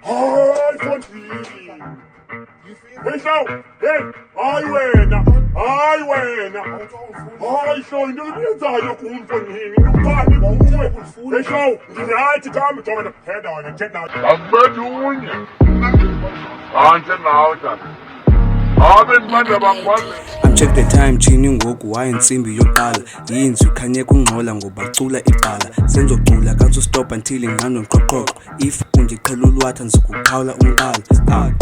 Hayi kontriki. Hey Shaw, hey, hayi wena. Hayi Shaw, into eyenzayo kumfonini, ngubani kuwe? Hey Shaw, nginathi kambe jonga phela wena thetha. Akubedunye. Ante nawe tata. I'm check the time chini ngoku wayinsimbi yoqala yinzwi khanye kungxola ngobacula iqala senzocula kanso stop until ingqando ngiqoqoqo if ungiqhela ulwatha ngizokuqhawula umqala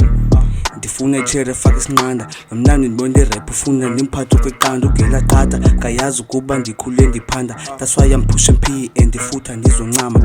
ndifuna ichere faka isinqanda nomnandi ndibona irap ufuna ndimphatho kweqanda ugela qatha kayazi ukuba ndikhule ndiphanda that's why I'm pushing P and futhi ndizoncama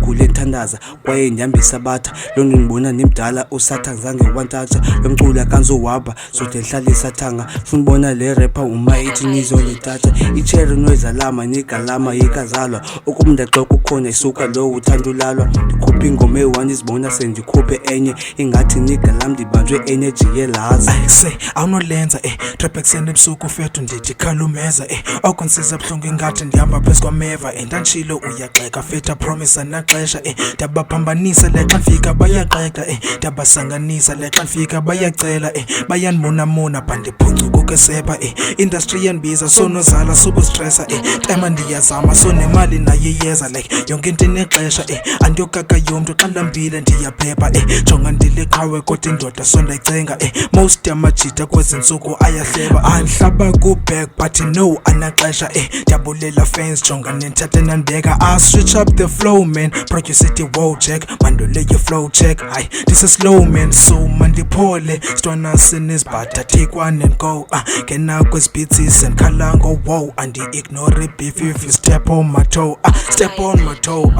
khule nthandaza kwaye ndihambisa batha lo ndibona nimdala usatha zange wantatsha lo mcula kanzo waba sode hlalisa thanga funa ubona le rapper uma ithi nizolithatha ichere noise alama nigalama yikazalwa okumndaxoxa kukhona isuka lo uthanda ulalwa ndikhupha ingoma e1 izibona sendikhuphe enye ingathi nigalam ndibanjwe energy yelaza say awunolenza trap eksene ebusuku fethu ndithi khalumeza awukonsiza buhlungu ingathi ndihamba phezu kwameva ndanchilo uyaxeka fetha promise anaxesha ndabaphambanisa lexa mfika bayaxeka ndabasanganisa lexa mfika bayacela bayanimona bandiphuncuka ukesepha industry yanbiza sonozala subu stressa tema ndiyazama sonemali naye yeza like yonke into inexesha andiyokaka yomntu xa ndambile ndiyaphepha jonga ndiliqhawe kodwa indoda sonda cenga most yamajita kwezinsuku ayahleba andihlaba ku-back but no anaxesha ndiyabulela fans jonga nenthathe nandibeka I switch up the flow man produce it wow check mandole your flow check hayi this is slow man so mandiphole stwana sinisbata take one and go ngena kwesbeats and khalango wow andi-ignore beef if you step on my toe step on my toe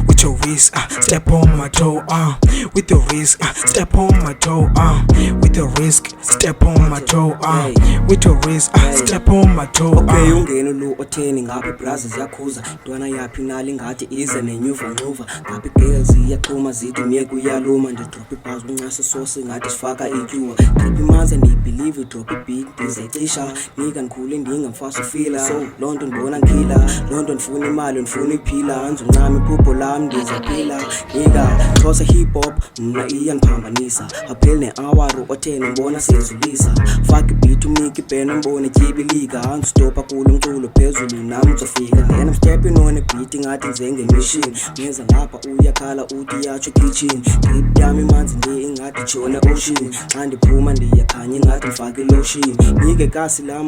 with your wrist step on my toe with your wrist step on my toe with your risk step on my toe with your wrist step on my toe okay ungeno lo otheni ngapi brazos yakhuza ntwana yaphi nali ngathi ize nenyuva ncuva ngapi girls iyaxhuma zithi miyeke uyaluma ndidrop ibhaz uncaso sose ngathi sifaka ityuwa drop imanzi ndiyibelieve drop ibeat ndizecisha nika ndikhule ndingamfasa ufila so loo nto ndibona ngila loo nto ndifuna imali ndifuna iphila anzuncama iphupho lam ndizaphila nika xosa hip hop mna iyangiphambanisa apheli ne-awaru otheni mbona sezulisa faka ibeat umike ibheno mbone tyibilika andistopa kulo mculo phezulu nam uzofika then I'm stepping on a beat ngathi njengemachine ngenza ngapha uyakhala uthi yatsho kitchen drip yami manzi nje ingathi jona ocean xa ndiphuma ndiyakhanya ngathi ngifake lotion nike kasi lam